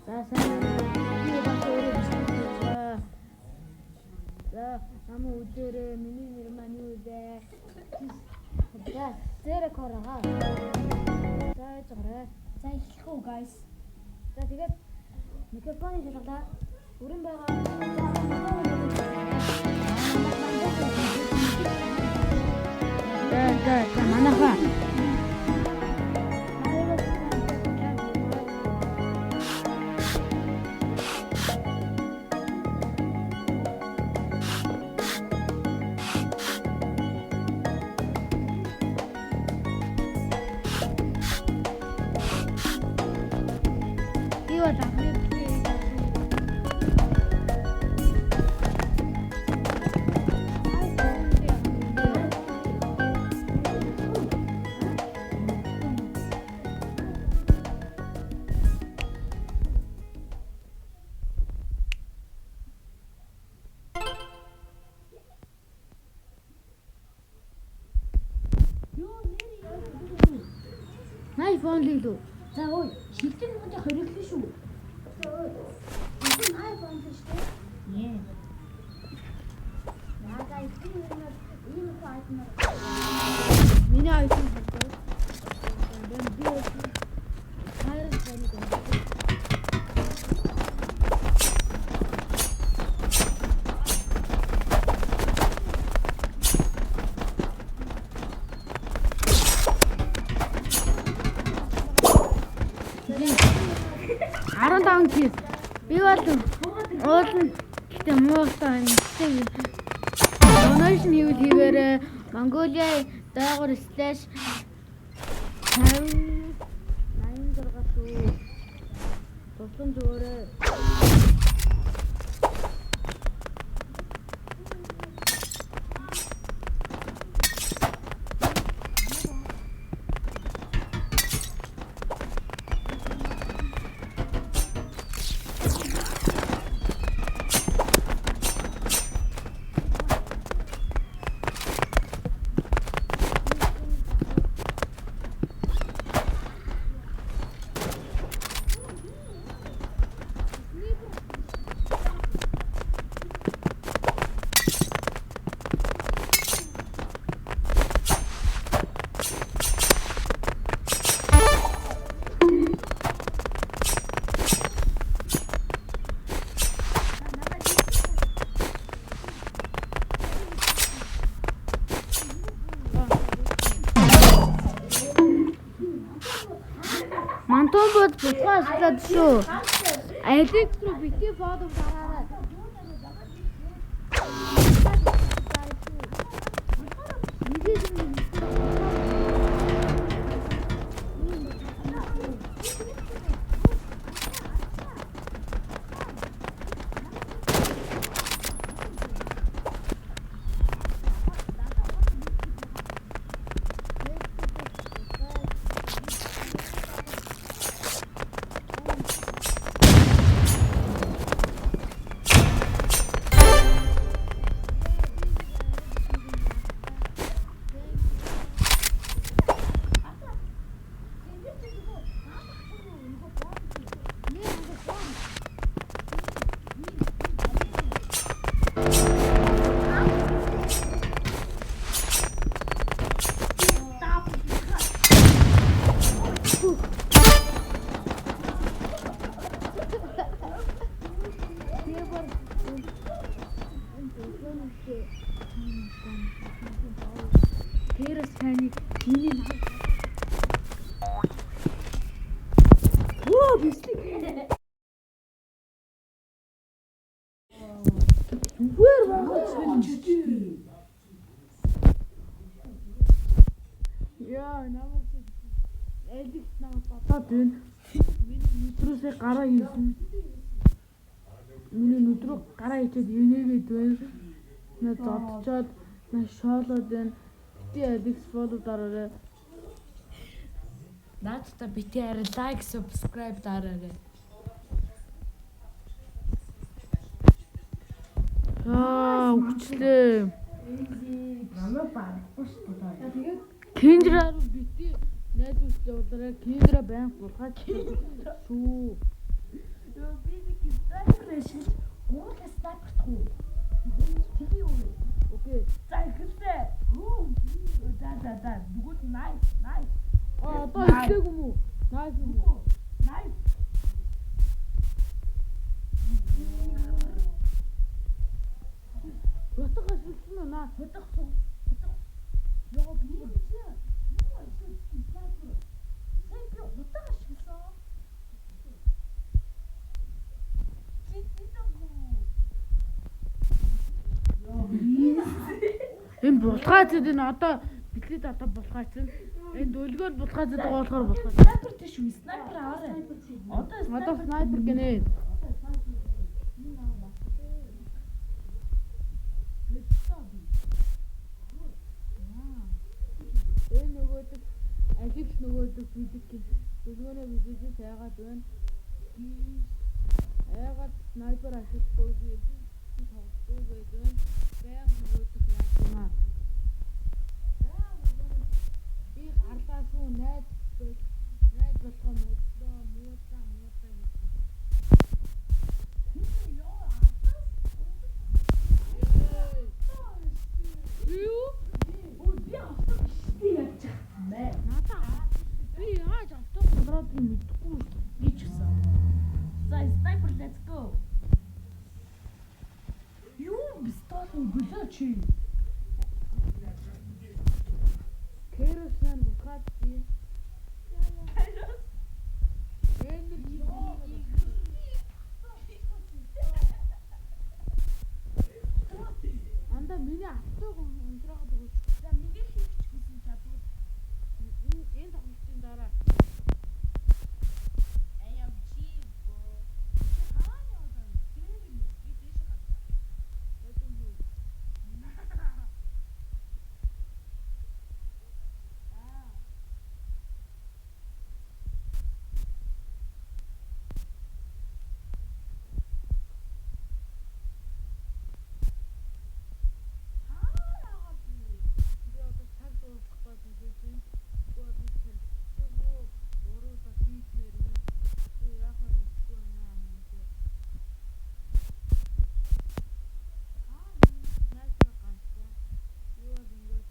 За сайн би бас өөрөө бичсэн. За намайг үзээрэй. Миний нэр маань юу вэ? За зэрэг хороо. За яжгараа. За эхлэх үү guys. За тэгээд микрофоны шалгалаа өрн байгаа. За манайхаа iPhone лээ. За ой, шилдэг нь хориглоо шүү. Энэ iPhone шүү дээ. Яа. Яагаад ийм iPhone. Миний iPhone болтой. Би хайр саний гэнэ. Би бол уулын гэтээ муухтай байна. Donation хийвэрээ Mongolia даагуур /86 шүү. Тусган зөөрөө. Мантон бод буцаачлаад шүү. Алик руу бити фото гараарай. Тэрс таны миний Оо бисник. Зүгээр байгаа чинь. Яа, намайг элих намайг батаад байна. Миний нүдрөөсөө гараа хийсэн. Миний нүдрөө гараа хийчихэд инээгээд байна. На зодчоод на шоолоод байна. Би Alex follow дараарай. Наадтай бити арай лайк, subscribe дараарай. Үчлээ. Намайг барахгүй шүү дээ. Тэгээд Кендра руу бити найдварч явуулаарай. Кендра банк бурхаж шүү. Найс. Найс. Утга ашигласан уу наа? Хөдөх суу. Яа би юу ашигласан? Сайн би утга ашигласан. Энэ булгайцад энэ одоо битлээд одоо булгайцсан. Энэ дөлгөөр булгайцад байгаа болохоор булгайц. Снайпер тийш үү? Снайпер аваарай. Одоо снайпер гинэ. Энэ нөгөөдөг ажил нөгөөдөг бидэг дөлгөөнөө бидээс айгаад байна. Айгаад снайпер ашиглахгүй би тоглохгүй байдаг. Баян нөгөөдөг яах юм аа? Би гарлаа шүү найз болгоо модлоо муудаа юу? Би автаа биштэй яаж чадсан бэ? Надаа би яаж автог ондроод мэдхгүй Би ч гэсэн. За снайпер let's go. Юу пистол өглөө чи? Кэрос маань бухад би. Анда миний автог ондроод өгөөч. За миний хийх ч гэсэн чадвар. Энэ тоглолтын дараа би одоо цаг дуусах болсон гэж байна. Гоо би тэрчээ уруудаа хиймээр юм. Би яг мэдгүй наа мэнтэй. Снайпер ганцаа. Юу ингэж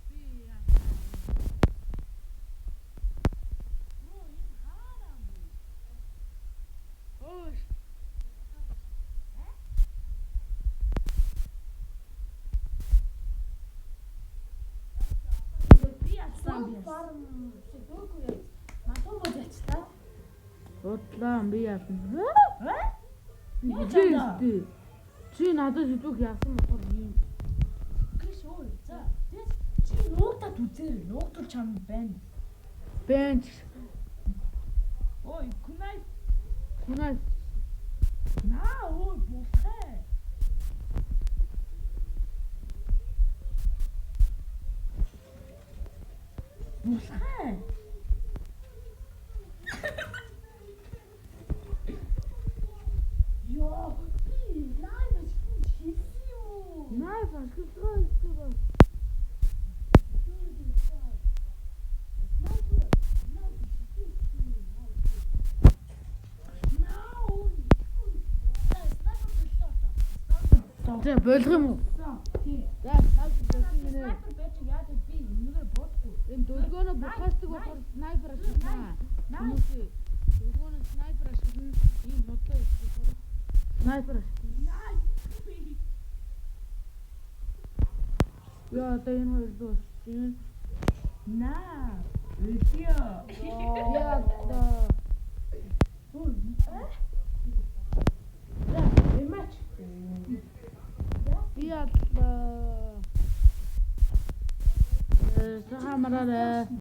би яа. Оош. Би яасан би. Матон бодяч та. Бодлоо би яасан. Юу Жишээ. Чи надад хэдүүх яасан болохоор юм. Криш ой. За тэс чи нуугтад үзээр нуугтур чам байна. Бенч. Ой kunai Хунаа на ой бухэ. Бухэ. Йоо би лайв хийсио. найс ашиглаа гэсэн. За болох юм уу? За найс болсон гинэ. Энэ дөлгөөнө бухасдаг болохоор снайпер ашиглана. Хүмүүсээ дөлгөөнө снайпер ашиглана. Ийм бодлоо болохоор снайпер ашиглана. Яа одоо энэ хоёр дуусчихна. На. Өдөө. Яа та. За, эмач. Би яа. Хамаараа